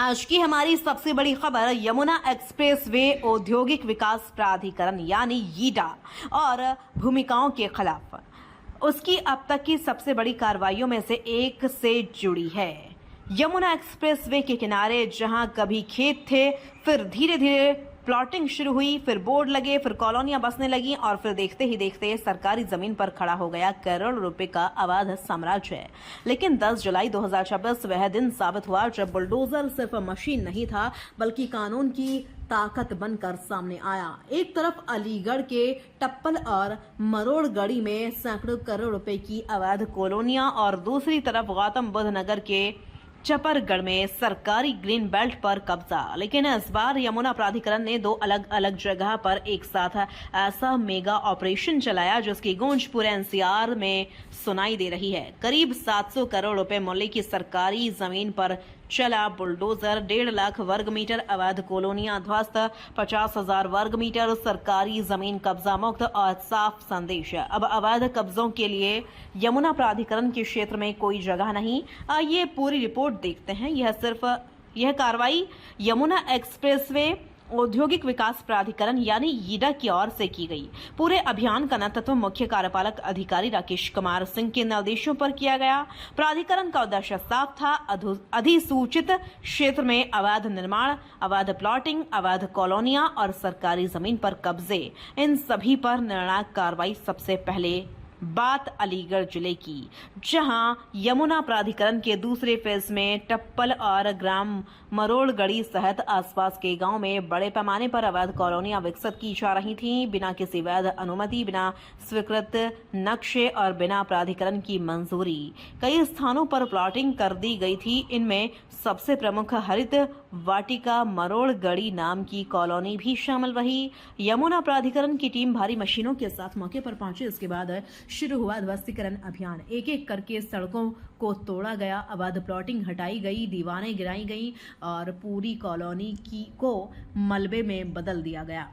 आज की हमारी सबसे बड़ी खबर यमुना एक्सप्रेसवे औद्योगिक विकास प्राधिकरण यानी यीडा और भूमिकाओं के खिलाफ उसकी अब तक की सबसे बड़ी कार्रवाइयों में से एक से जुड़ी है। यमुना एक्सप्रेसवे के किनारे जहां कभी खेत थे, फिर धीरे धीरे प्लॉटिंग शुरू हुई, फिर बोर्ड लगे, फिर कॉलोनियां बसने लगी और फिर देखते ही देखते सरकारी जमीन पर खड़ा हो गया करोड़ों रुपए का अवैध साम्राज्य। लेकिन 10 जुलाई 2026 वह दिन साबित हुआ जब बुलडोजर सिर्फ मशीन नहीं था बल्कि कानून की ताकत बनकर सामने आया। एक तरफ अलीगढ़ के टप्पल और मरोड़गढ़ी में सैकड़ों करोड़ रुपए की अवैध कॉलोनियां और दूसरी तरफ गौतम बुद्ध नगर के चपरगढ़ में सरकारी ग्रीन बेल्ट पर कब्जा। लेकिन इस बार यमुना प्राधिकरण ने दो अलग अलग जगह पर एक साथ ऐसा मेगा ऑपरेशन चलाया जिसकी गूंज पूरे एनसीआर में सुनाई दे रही है। करीब 700 करोड़ रुपए मूल्य की सरकारी जमीन पर चला बुलडोजर, 1.5 लाख वर्ग मीटर अवैध कॉलोनियां ध्वस्त, 50,000 वर्ग मीटर सरकारी जमीन कब्जा मुक्त और साफ संदेश अब अवैध कब्जों के लिए यमुना प्राधिकरण के क्षेत्र में कोई जगह नहीं। आइए पूरी रिपोर्ट देखते हैं। यह कार्रवाई यमुना एक्सप्रेसवे औद्योगिक विकास प्राधिकरण यानी यीडा की ओर से की गई। पूरे अभियान का नेतृत्व मुख्य कार्यपालक अधिकारी राकेश कुमार सिंह के निर्देशों पर किया गया। प्राधिकरण का उद्देश्य साफ था, अधिसूचित क्षेत्र में अवैध निर्माण, अवैध प्लॉटिंग, अवैध कॉलोनियां और सरकारी जमीन पर कब्जे, इन सभी पर निर्णायक कार्रवाई। सबसे पहले बात अलीगढ़ जिले की, जहां यमुना प्राधिकरण के दूसरे फेज में टप्पल और ग्राम मरोड़गढ़ी सहित आसपास के गांव में बड़े पैमाने पर अवैध कॉलोनियां विकसित की जा रही थीं, बिना किसी वैध अनुमति, बिना स्वीकृत नक्शे और बिना प्राधिकरण की मंजूरी। कई स्थानों पर प्लॉटिंग कर दी गई थी। इनमें सबसे प्रमुख हरित वाटिका मरोड़गढ़ी नाम की कॉलोनी भी शामिल रही। यमुना प्राधिकरण की टीम भारी मशीनों के साथ मौके पर पहुंची। इसके बाद शुरू हुआ ध्वस्तीकरण अभियान। एक एक करके सड़कों को तोड़ा गया, अवैध प्लॉटिंग हटाई गई, दीवारें गिराई गई और पूरी कॉलोनी को मलबे में बदल दिया गया।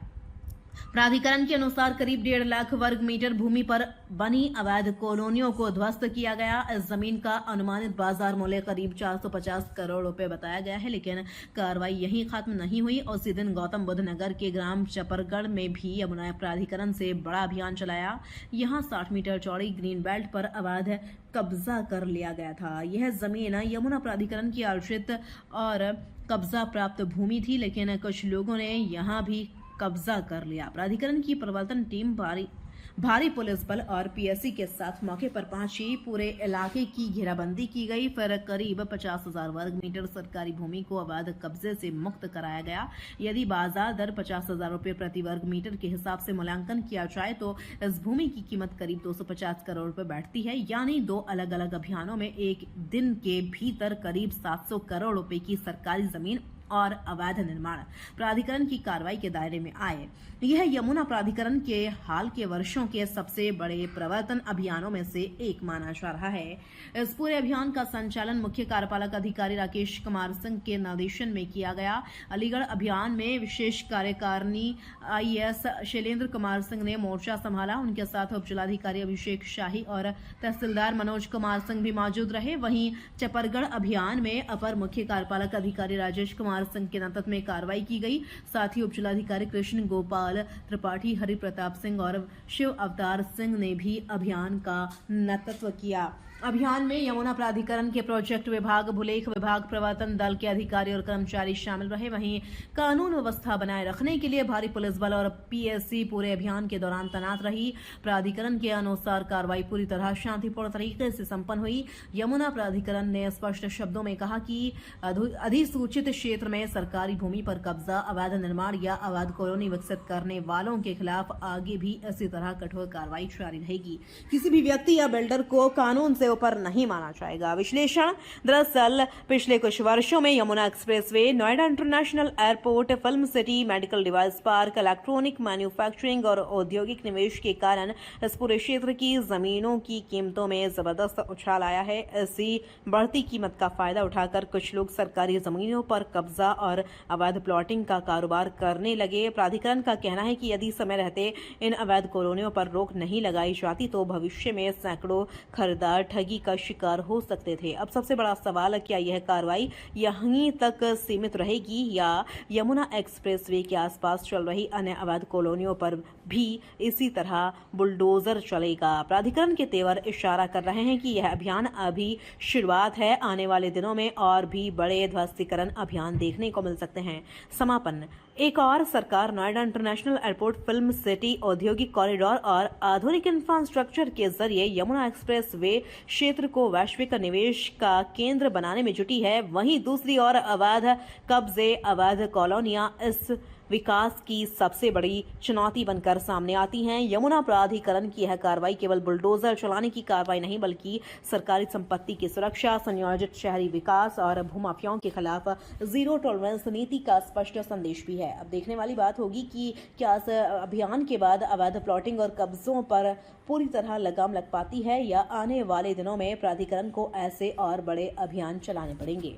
प्राधिकरण के अनुसार करीब 1.5 लाख वर्ग मीटर भूमि पर बनी अवैध कॉलोनियों को ध्वस्त किया गया। इस जमीन का अनुमानित बाजार मूल्य करीब 450 करोड़ रुपए बताया गया है। लेकिन कार्रवाई यहीं खत्म नहीं हुई। उसी दिन गौतम बुद्ध नगर के ग्राम चपरगढ़ में भी यमुना प्राधिकरण से बड़ा अभियान चलाया। यहां 60 मीटर चौड़ी ग्रीन बेल्ट पर अवैध कब्जा कर लिया गया था। यह जमीन यमुना प्राधिकरण की अर्जित और कब्जा प्राप्त भूमि थी, लेकिन कुछ लोगों ने यहां भी कब्जा कर लिया। प्राधिकरण की प्रवर्तन टीम भारी पुलिस बल और पीएससी के साथ मौके पर पहुंची। पूरे इलाके की घेराबंदी की गई। फिर करीब 50,000 वर्ग मीटर सरकारी भूमि को अवैध कब्जे से मुक्त कराया गया। यदि बाजार दर 50,000 रुपए प्रति वर्ग मीटर के हिसाब से मूल्यांकन किया जाए तो इस भूमि की कीमत करीब 250 करोड़ रुपए बैठती है। यानी दो अलग अलग अभियानों में एक दिन के भीतर करीब 700 करोड़ रुपए की सरकारी जमीन और अवैध निर्माण प्राधिकरण की कार्रवाई के दायरे में आए। यह यमुना प्राधिकरण के हाल के वर्षों के सबसे बड़े प्रवर्तन अभियानों में से एक माना जा रहा है। इस पूरे अभियान का संचालन मुख्य कार्यपालक अधिकारी राकेश कुमार सिंह के निर्देशन में किया गया। अलीगढ़ अभियान में विशेष कार्यकारिणी आईएएस शैलेंद्र कुमार सिंह ने मोर्चा संभाला। उनके साथ उप जिलाधिकारी अभिषेक शाही और तहसीलदार मनोज कुमार सिंह भी मौजूद रहे। वहीं चपरगढ़ अभियान में अपर मुख्य कार्यपालक अधिकारी राजेश कुमार सिंह के नेतृत्व में कार्रवाई की गई। साथ ही उप जिलाधिकारी कृष्ण गोपाल त्रिपाठी, हरि प्रताप सिंह और शिव अवतार सिंह ने भी अभियान का नेतृत्व किया। अभियान में यमुना प्राधिकरण के प्रोजेक्ट विभाग, भूलेख विभाग, प्रवर्तन दल के अधिकारी और कर्मचारी शामिल रहे। वहीं कानून व्यवस्था बनाए रखने के लिए भारी पुलिस बल और पीएससी पूरे अभियान के दौरान तैनात रही। प्राधिकरण के अनुसार कार्रवाई पूरी तरह शांतिपूर्ण तरीके से संपन्न हुई। यमुना प्राधिकरण ने स्पष्ट शब्दों में कहा कि अधिसूचित क्षेत्र में सरकारी भूमि पर कब्जा, अवैध निर्माण या अवैध कॉलोनी विकसित करने वालों के खिलाफ आगे भी इसी तरह कठोर कार्रवाई जारी रहेगी। किसी भी व्यक्ति या बिल्डर को कानून से ऊपर नहीं माना जाएगा। विश्लेषण: दरअसल पिछले कुछ वर्षों में Yamuna expressway, Noida international airport, film city, medical device park, electronic manufacturing और औद्योगिक निवेश के कारण इस पूरे क्षेत्र की जमीनों की कीमतों में जबरदस्त उछाल आया है। ऐसी बढ़ती कीमत का फायदा उठाकर कुछ लोग सरकारी जमीनों पर कब्जा और अवैध प्लॉटिंग का कारोबार करने लगे। प्राधिकरण का कहना है कि यदि समय रहते इन अवैध कॉलोनियों पर रोक नहीं लगाई जाती तो भविष्य में सैकड़ों खरीदार ठगी का शिकार हो सकते थे। अब सबसे बड़ा सवाल है, क्या यह कार्रवाई यहीं तक सीमित रहेगी या यमुना एक्सप्रेसवे के आसपास चल रही अन्य अवैध कॉलोनियों पर भी इसी तरह बुलडोजर चलेगा? प्राधिकरण के तेवर इशारा कर रहे हैं कि यह अभियान अभी शुरुआत है। आने वाले दिनों में और भी बड़े ध्वस्तीकरण अभियान देखने को मिल सकते हैं। समापन। एक और सरकार Noida international airport, film city, औद्योगिक कॉरिडोर और आधुनिक इंफ्रास्ट्रक्चर के जरिए यमुना एक्सप्रेस वे क्षेत्र को वैश्विक निवेश का केंद्र बनाने में जुटी है। वहीं दूसरी ओर अवैध कब्जे, अवैध कॉलोनियां इस विकास की सबसे बड़ी चुनौती बनकर सामने आती हैं। यमुना प्राधिकरण की यह कार्रवाई केवल बुलडोजर चलाने की कार्रवाई नहीं, बल्कि सरकारी संपत्ति की सुरक्षा, संयोजित शहरी विकास और भूमाफियाओं के खिलाफ जीरो टॉलरेंस नीति का स्पष्ट संदेश भी है। अब देखने वाली बात होगी कि क्या इस अभियान के बाद अवैध प्लॉटिंग और कब्जों पर पूरी तरह लगाम लग पाती है या आने वाले दिनों में प्राधिकरण को ऐसे और बड़े अभियान चलाने पड़ेंगे।